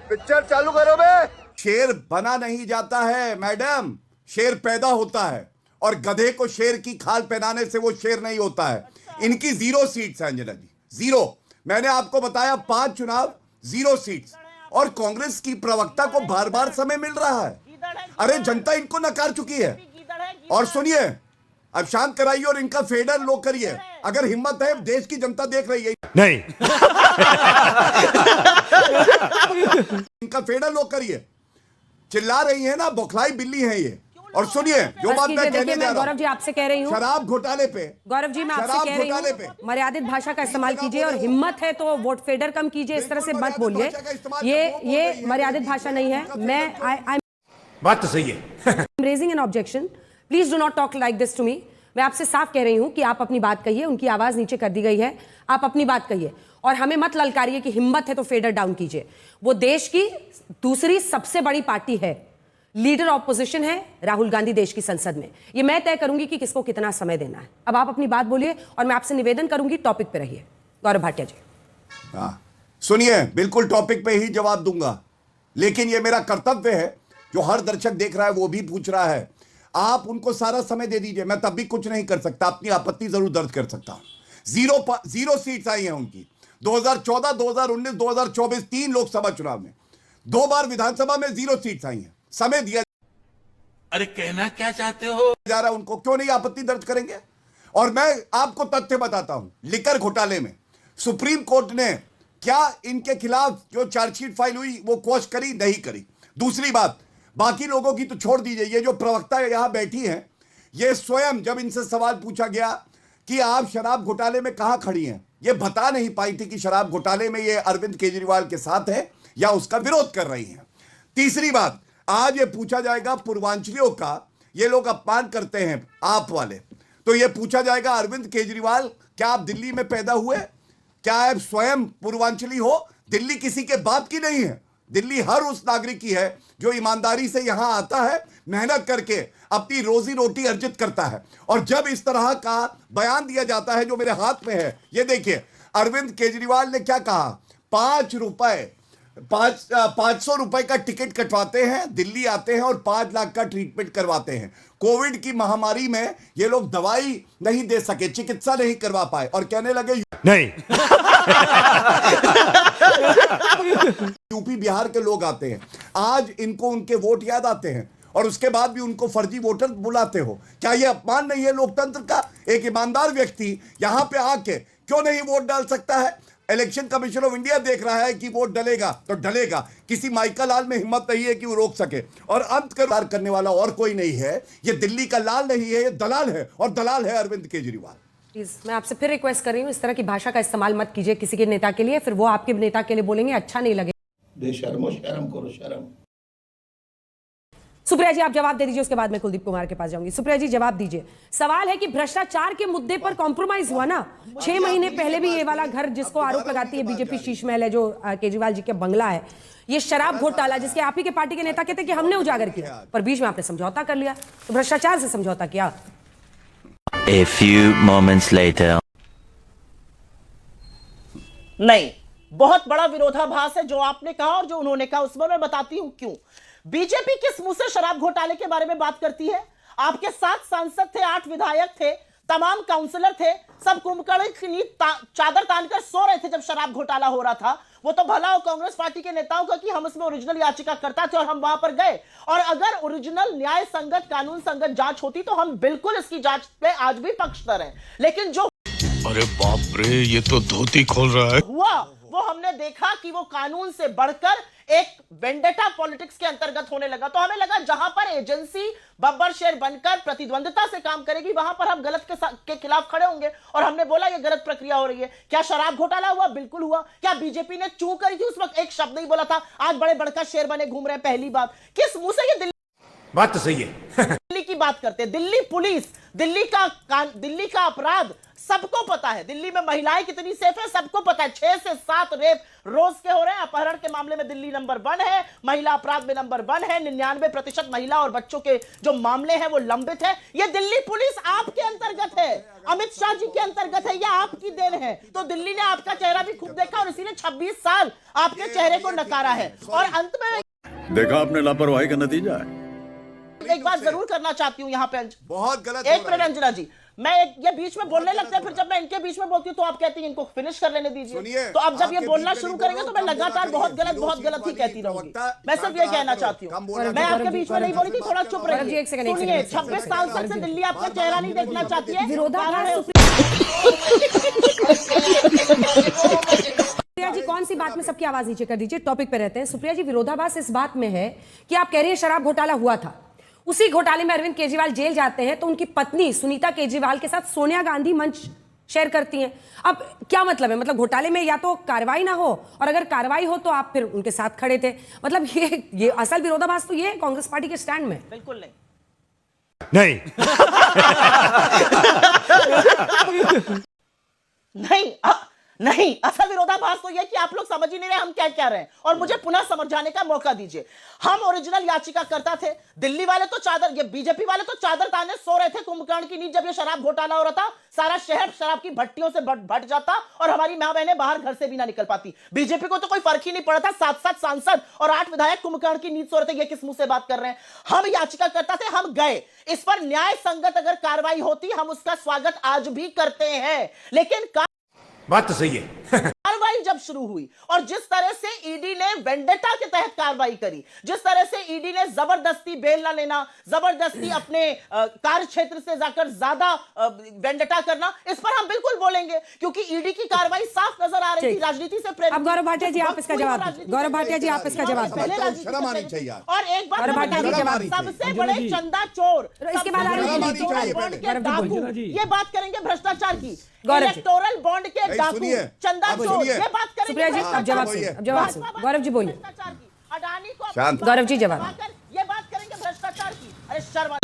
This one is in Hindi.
पिक्चर चालू करो बे। शेर बना नहीं जाता है मैडम, शेर पैदा होता है, और गधे को शेर की खाल पहनाने से वो शेर नहीं होता है। इनकी 0 सीट्स है अंजना जी, 0। मैंने आपको बताया 5 चुनाव 0 सीट्स, और कांग्रेस की प्रवक्ता को बार बार समय मिल रहा है। अरे जनता इनको नकार चुकी है। और सुनिए, अब शांत कराइए और इनका फेडर लो करिए, अगर हिम्मत है। देश की जनता देख रही है नहीं। इनका फेडर लो करिए। चिल्ला रही है ना, बौखलाई बिल्ली है ये। और सुनिए जो बात मैं कहने जा रहा हूं, गौरव जी आपसे कह रही हूँ, शराब घोटाले पे, गौरव जी मैं आपसे कह रही हूँ, मर्यादित भाषा का इस्तेमाल कीजिए, और हिम्मत है तो वोट फेडर कम कीजिए, इस तरह से मत बोलिए। ये मर्यादित भाषा नहीं है। मैं बात तो सही है। Raising an objection, please do not talk like this to me. मैं आपसे साफ कह रही हूं कि आप अपनी बात कहिए, उनकी आवाज नीचे कर दी गई है, आप अपनी बात कहिए, और हमें मत ललकारिए कि हिम्मत है तो फेडर डाउन कीजिए। वो देश की दूसरी सबसे बड़ी पार्टी है, लीडर ऑपोजिशन है राहुल गांधी देश की संसद में। ये मैं तय करूंगी कि किसको कितना समय देना है। अब आप अपनी बात बोलिए, और मैं आपसे निवेदन करूंगी टॉपिक पे रहिए। गौरव भाटिया जी। हाँ सुनिए, बिल्कुल टॉपिक पे ही जवाब दूंगा, लेकिन ये मेरा कर्तव्य है, जो हर दर्शक देख रहा है वो भी पूछ रहा है। आप उनको सारा समय दे दीजिए, मैं तब भी कुछ नहीं कर सकता, अपनी आपत्ति जरूर दर्ज कर सकता हूं। 0 सीट्स आई हैं उनकी 2014, 2019, 2024 3 लोकसभा चुनाव में, 2 बार विधानसभा में 0 सीट्स आई हैं। समय दिया। अरे कहना क्या चाहते हो जा रहा, उनको क्यों नहीं आपत्ति दर्ज करेंगे? और मैं आपको तथ्य बताता हूं, लिकर घोटाले में सुप्रीम कोर्ट ने क्या इनके खिलाफ जो चार्जशीट फाइल हुई वो क्वॉश करी? नहीं करी। दूसरी बात, बाकी लोगों की तो छोड़ दीजिए, ये जो प्रवक्ता यहां बैठी हैं, ये स्वयं जब इनसे सवाल पूछा गया कि आप शराब घोटाले में कहां खड़ी हैं, ये बता नहीं पाई थी कि शराब घोटाले में ये अरविंद केजरीवाल के साथ है या उसका विरोध कर रही हैं। तीसरी बात, आज ये पूछा जाएगा पूर्वांचलियों का, ये लोग अपमान करते हैं आप वाले, तो ये पूछा जाएगा अरविंद केजरीवाल क्या आप दिल्ली में पैदा हुए? क्या आप स्वयं पूर्वांचली हो? दिल्ली किसी के बाप की नहीं है, दिल्ली हर उस नागरिक की है जो ईमानदारी से यहां आता है, मेहनत करके अपनी रोजी रोटी अर्जित करता है। और जब इस तरह का बयान दिया जाता है जो मेरे हाथ में है, ये देखिए अरविंद केजरीवाल ने क्या कहा, 500 रुपए का टिकट कटवाते हैं, दिल्ली आते हैं और 5 लाख का ट्रीटमेंट करवाते हैं। कोविड की महामारी में ये लोग दवाई नहीं दे सके, चिकित्सा नहीं करवा पाए, और कहने लगे नहीं। यूपी बिहार के लोग आते हैं, आज इनको उनके वोट याद आते हैं, और उसके बाद भी उनको फर्जी वोटर बुलाते हो। क्या ये अपमान नहीं है लोकतंत्र का? एक ईमानदार व्यक्ति यहां पे आके क्यों नहीं वोट डाल सकता है? इलेक्शन कमीशन ऑफ इंडिया देख रहा है कि वोट डलेगा तो डलेगा, किसी माइका लाल में हिम्मत नहीं है कि वो रोक सके, और अंत करने वाला और कोई नहीं है। ये दिल्ली का लाल नहीं है, ये दलाल है, और दलाल है अरविंद केजरीवाल। प्लीज मैं आपसे फिर रिक्वेस्ट कर रही हूँ, इस तरह की भाषा का इस्तेमाल मत कीजिए किसी के नेता के लिए, फिर वो आपके नेता के लिए बोलेंगे, अच्छा नहीं लगे। बेशर्मो, शर्म करो, शर्म। सुप्रिया जी आप जवाब दे दीजिए, उसके बाद मैं कुलदीप कुमार के पास जाऊंगी। सुप्रिया जी जवाब दीजिए। सवाल है कि भ्रष्टाचार के मुद्दे पर कॉम्प्रोमाइज हुआ ना। 6 महीने पहले भी ये वाला घर जिसको आरोप लगाती है बीजेपी शीश महल है, जो केजरीवाल जी का बंगला है, ये शराब घोटाला जिसके आप ही के पार्टी के नेता कहते कि हमने उजागर किया, पर बीच में आपने समझौता कर लिया, तो भ्रष्टाचार से समझौता किया। A few moments later. नहीं, बहुत बड़ा विरोधाभास है जो आपने कहा और जो उन्होंने कहा, उसमें मैं बताती हूं क्यों। बीजेपी किस मुंह से शराब घोटाले के बारे में बात करती है? आपके 7 सांसद थे, 8 विधायक थे, तमाम काउंसलर थे, सब कुंभकर्ण की चादर तानकर सो रहे थे जब शराब घोटाला हो रहा था। वो तो भला हो कांग्रेस पार्टी के नेताओं का कि हम इसमें ओरिजिनल याचिका करता थे और हम वहां पर गए, और अगर ओरिजिनल न्याय संगत कानून संगत जांच होती तो हम बिल्कुल इसकी जांच पे आज भी पक्षधर हैं। लेकिन जो अरे बाप रे, ये तो धोती खोल रहा है। हुआ वो हमने देखा कि वो कानून से बढ़कर एक वेंडेटा पॉलिटिक्स के अंतर्गत होने लगा। तो हमें लगा जहां पर एजेंसी बब्बर शेर बनकर प्रतिद्वंदिता से काम करेगी वहां पर हम गलत के खिलाफ खड़े होंगे, और हमने बोला ये गलत प्रक्रिया हो रही है। क्या शराब घोटाला हुआ? बिल्कुल हुआ। क्या बीजेपी ने चूक करी थी? उस वक्त एक शब्द नहीं बोला था, आज बड़े बड़का शेर बने घूम रहे हैं। पहली बात, किस मुंह से ये दिल्ली बात तो सही है। दिल्ली की बात करते हैं, दिल्ली पुलिस, दिल्ली का अपराध सबको पता है। दिल्ली में महिलाएं कितनी सेफ है सबको पता है। 6 से 7 रेप रोज के हो रहे हैं। अपहरण के मामले में दिल्ली नंबर 1 है, महिला अपराध में नंबर 1 है। 99% महिला और बच्चों के जो मामले हैं वो लंबित है। ये दिल्ली पुलिस आपके अंतर्गत है, अमित शाह जी के अंतर्गत है, यह आपकी देन है। तो दिल्ली ने आपका चेहरा भी खूब देखा और इसीलिए 26 साल आपके चेहरे को नकारा है। और अंत में देखा आपने लापरवाही का नतीजा है। एक बात जरूर करना चाहती हूं यहां पे, बहुत गलत एक मिनट अंजना जी, मैं ये बीच में बोलने लगते हैं, फिर जब मैं इनके बीच में बोलती हूं तो आप कहती हैं इनको फिनिश कर लेने दीजिए। तो अब जब ये बोलना शुरू करेंगे तो मैं लगातार बहुत गलत ही कहती रहूंगी। मैं सिर्फ ये कहना चाहती हूँ, मैं आपके बीच में नहीं बोली थी, थोड़ा चुप रहिए। सुनिए, 26 साल से दिल्ली आपका चेहरा नहीं देखना चाहती है। सुप्रिया जी, कौन सी बात में सबकी आवाज नीचे कर दीजिए, टॉपिक पे रहते हैं। सुप्रिया जी, विरोधाभास इस बात में है कि आप कह रही हैं शराब घोटाला हुआ था, उसी घोटाले में अरविंद केजरीवाल जेल जाते हैं तो उनकी पत्नी सुनीता केजरीवाल के साथ सोनिया गांधी मंच शेयर करती हैं। अब क्या मतलब है? मतलब घोटाले में या तो कार्रवाई ना हो, और अगर कार्रवाई हो तो आप फिर उनके साथ खड़े थे। मतलब ये असल विरोधाभास तो ये है कांग्रेस पार्टी के स्टैंड में। बिल्कुल नहीं, नहीं नहीं, असल विरोधाभास तो यह कि आप लोग समझ ही नहीं रहे हम क्या कह रहे हैं, और मुझे पुनः समझाने का मौका दीजिए। हम ओरिजिनल याचिकाकर्ता थे। दिल्ली वाले तो चादर, ये बीजेपी वाले तो चादर ताने सो रहे थे कुंभकर्ण की नींद। जब ये शराब घोटाला हो रहा था, सारा शहर शराब की भट्टियों से भट जाता और हमारी मां बहनें बाहर घर से भी ना निकल पाती। बीजेपी को तो कोई फर्क ही नहीं पड़ा था। 7 सांसद और 8 विधायक कुंभकर्ण की नींद सो रहे थे। ये किस मुंह से बात कर रहे हैं? हम याचिकाकर्ता थे, हम गए। इस पर न्याय संगत अगर कार्रवाई होती, हम उसका स्वागत आज भी करते हैं। लेकिन बात तो सही है। कार्रवाई जब शुरू हुई और जिस तरह से ईडी ने वेंडेटा के तहत कार्रवाई करी, जिस तरह से ईडी ने जबरदस्ती बेल ना लेना, जबरदस्ती अपने कार्य क्षेत्र से जाकर ज्यादा वेंडेटा करना, इस पर हम बिल्कुल बोलेंगे क्योंकि ईडी की कार्रवाई साफ नजर आ रही थी, राजनीति से प्रेरित। अब गौरव भाटिया जी आप इसका जवाब दीजिए। गौरव भाटिया जी आप इसका जवाब पहले दीजिए। शर्म आनी चाहिए। और एक बात सबसे बड़े चंदा चोर, इसके बाद ये बात करेंगे भ्रष्टाचार की, गौरव जी। इलेक्टोरल बॉन्ड के डाकू, चंदा चोर, ये बात करेंगे। सुप्रिया जी अब जवाब सुनिए, अब जवाब सुनिए। गौरव जी बोलिए। अडानी को शांत। गौरव जी जवाब। ये बात करेंगे भ्रष्टाचार की। अरे शर्म